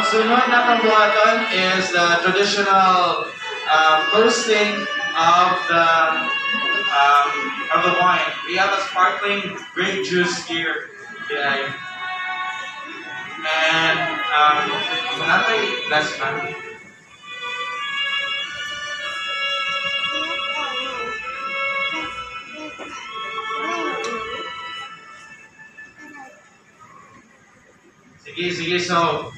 sunod na kabuhaton is the traditional toasting of the wine. We have a sparkling grape juice here today. And natay last man. Sige, so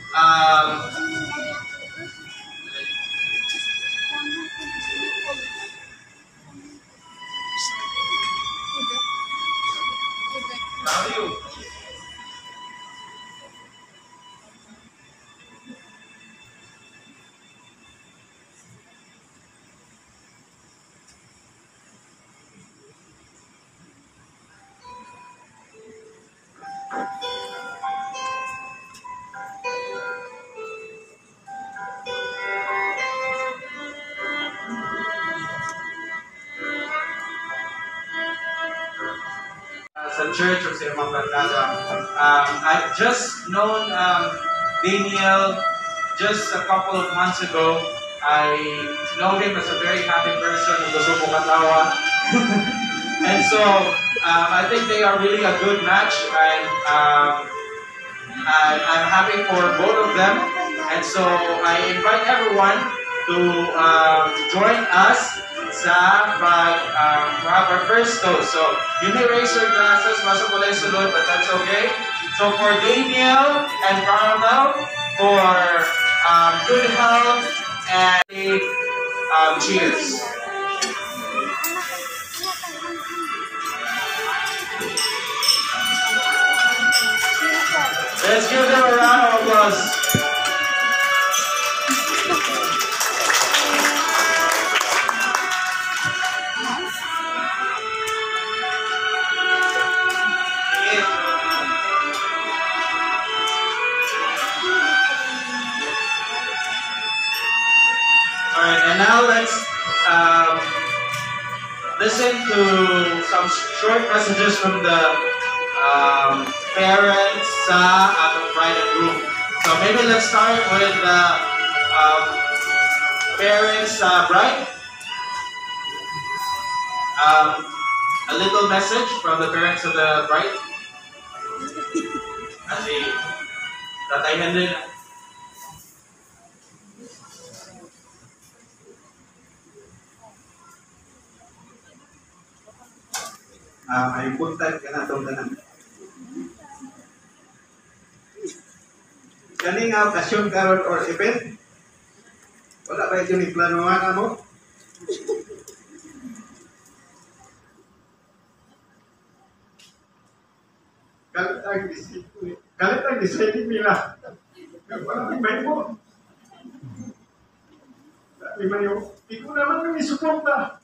sa church or sa ibang barkada. I've just known Daniel just a couple of months ago. I know him as a very happy person who gusto ko katawa. And so, I think they are really a good match, and I'm happy for both of them. And so, I invite everyone to join us sa have our first toast. So, you may raise your glasses, masok wala yung sulod, but that's okay. So, for Daniel and Carmel, for good health and cheers. Let's give them a round of applause. Alright, and now let's listen to some short messages from the parents at the bride and groom. So maybe let's start with the parents bride. A little message from the parents of the bride. Kasi Tatay Hendon. Ay punta ka na itong tanan. Kani nga okasyon karon or event, wala ba ito ni planuhan mo? Kalit ang deciding nila. Wala ang may mo. Lima yung, ikaw naman yung isuporta.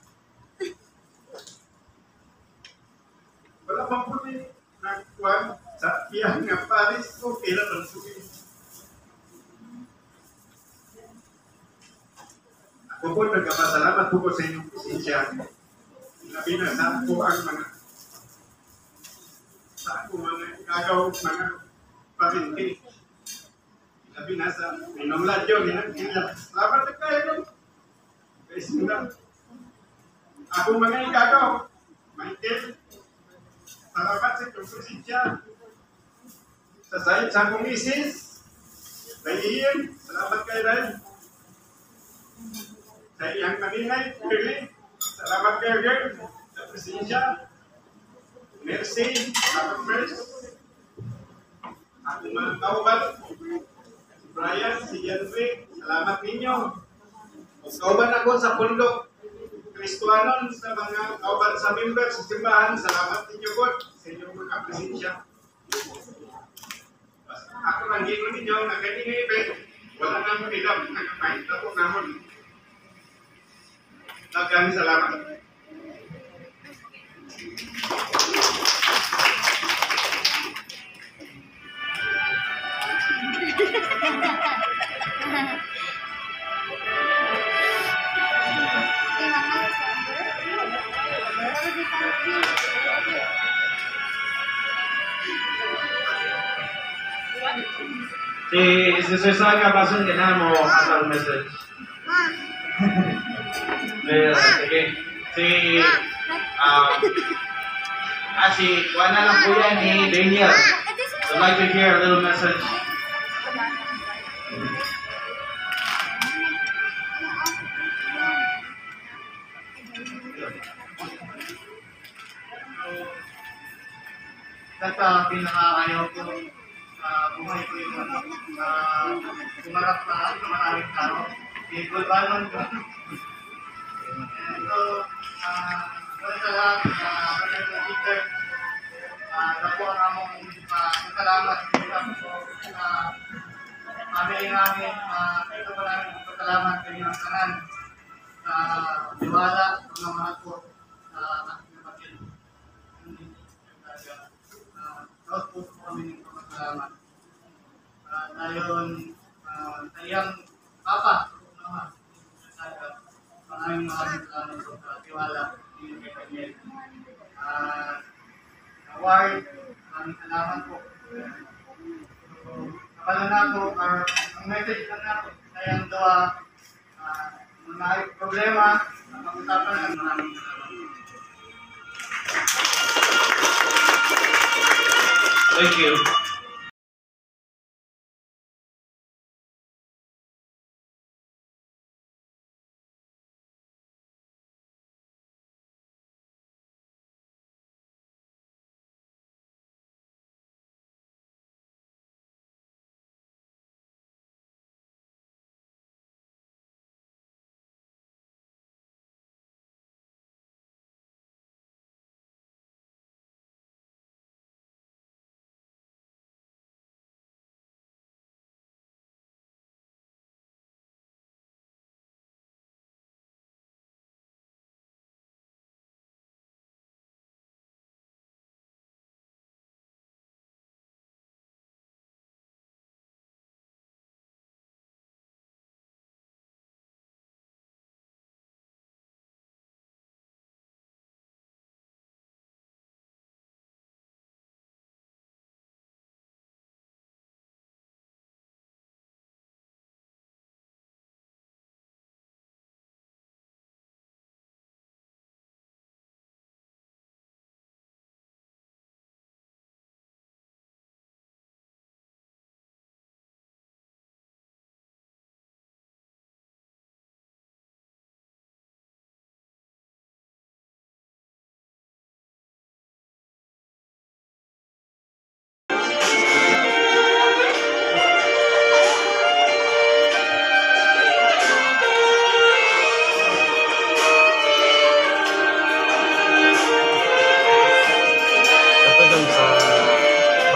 Wala bang po ni nagkuhan sa iyang nga Paris o kailan ang sukin. Ako po nagkapasalamat po sa inyong presensya. Labi na sa ako ang mga gagaw, mga parinti. Labi na sa minumlad yun. Salamat na kayo. Kasi na, ako mga gagaw, Michael, salamat sa inyong presensya. Sa sayang sa akong misis, Ian, salamat kayo rin. Sa iyang kaminay, Kirli, salamat kayo rin sa presensya. Merci, salamat first. Aking mga kauban, si Brian, si Jenfrey, salamat ninyo. Kauban ako sa pundok Kristuanon, sa mga kauban sa member sa simbahan, salamat ninyo po sa inyong mga presensya. Ako lang gino ninyo na ganyan nga event, wala nang manilap, nagkakain na po naman. Maraming salamat. Si Sir Saga, basun ka na mo asang message. Sige. Si kuha na lang po yan ni Daniel. I'd like to hear a little message. Pinaka-ayaw ko buhay ko yung sumarap sa maraming tao. Gulbanon ko. So, sa lahat, mga teacher, napo ang among salamat sa family namin. Ito pa namin salamat sa inyong kanan sa diwala, mga mahal ko sa aking kapatid. Proud po kami ng salamat. Ngayon, sa iyang papa, maraming salamat po sa tiwala ng kay award, maraming salamat po. Kapala na ako, ang message lang na ako, sa iyang doa, mga problema, mag-usapan ng maraming salamat. Thank you.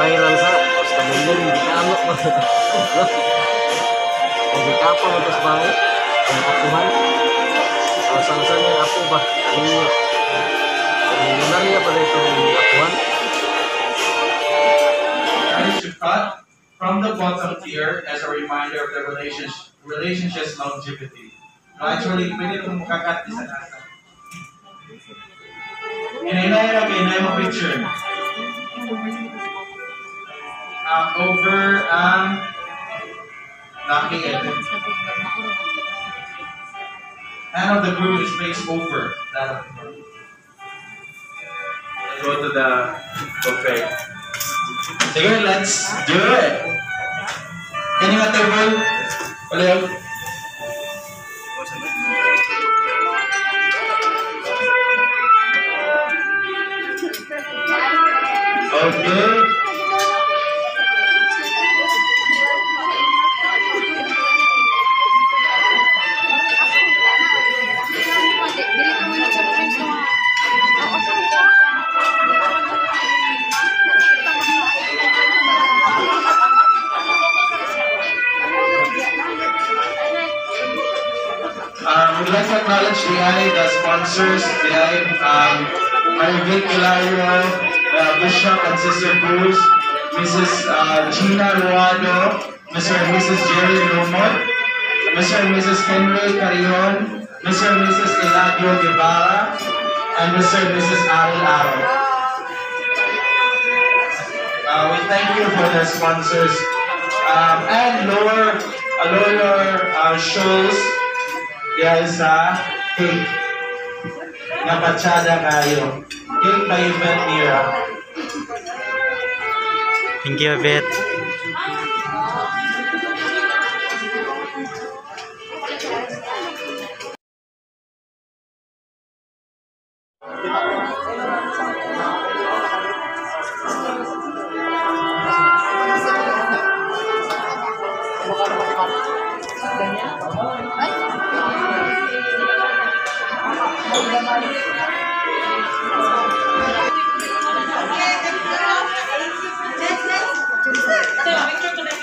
Viral sa basta mundo di kaano ang kapal mo tas bahay ang akuhan sa yung ako ba ninyo nariya pa rin itong akuhan. I should cut from the bottom tier as a reminder of the relationship's longevity. No, actually, pwede kong makakat isa nasa. Inay mo picture. Over knocking it. Hand of the group is placed over that of the group. And go to the buffet. Sige, let's do it. Can you get table? Palayo. Okay. We'd like to acknowledge the sponsors, Marivik Ilario, Bishop and Sister Cruz, Mrs. Gina Ruado, Mr. and Mrs. Jerry Lumot, Mr. and Mrs. Henry Carrion, Mr. and Mrs. Eladio Guevara, and Mr. and Mrs. Aril Aro. We thank you for the sponsors. And lower shows guys sa cake. Napachada kayo. Cake by Yvette Mira. Thank you, Bet. So, picture ko na